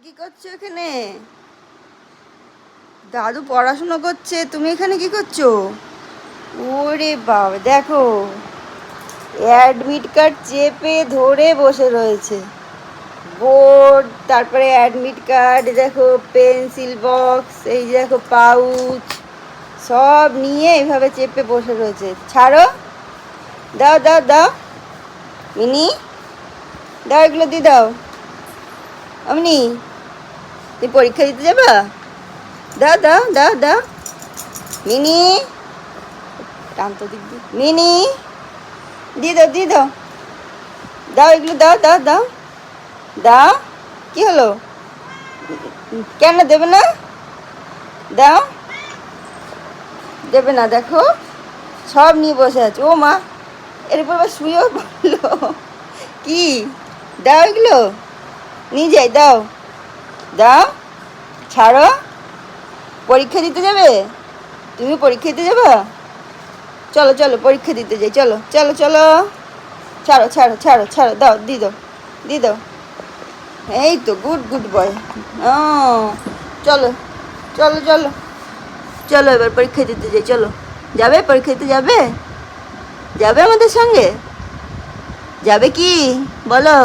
কি করছো এখানে? দাদু পড়াশোনা করছে, তুমি এখানে কি করছো? ওরে বাবা, দেখো অ্যাডমিট কার্ড চেপে ধরে বসে রয়েছে। বোর্ড, তারপরে অ্যাডমিট কার্ড, দেখো পেন্সিল বক্স, এই যে দেখো পাউচ, সব নিয়ে এইভাবে চেপে বসে রয়েছে। ছাড়ো, দাও দাও দাও, মিনি দাও, এগুলো দিয়ে দাও। অমনি, তুই পরীক্ষা দিতে যাবা? দাও দাও দাও দাও, মিনি টানতো দিক দিয়ে, মিনি দিয়ে দাও দিয়ে দাও, দাও এগুলো দাও দাও দাও দাও। কি হলো? কেন দেবে না? দাও, দেবে না, দেখো সব নিয়ে বসে আছে। ও মা, এর উপর আবার শুয়েও পড়লো। কি, দাও এগুলো, নিয়ে যাই, দাও দাও, ছাড়ো। পরীক্ষা দিতে যাবে? তুমি পরীক্ষা দিতে যাবা? চলো চলো পরীক্ষা দিতে যাই, চলো চলো চলো। ছাড়ো ছাড়ো ছাড়ো ছাড়ো, দাও দিয়ে দাও দিয়ে দাও। এই তো, গুড গুড বয়। ও, চলো চলো চলো চলো, এবার পরীক্ষা দিতে যাই, চলো। যাবে পরীক্ষা দিতে? যাবে, যাবে আমাদের সঙ্গে? যাবে কি বলো?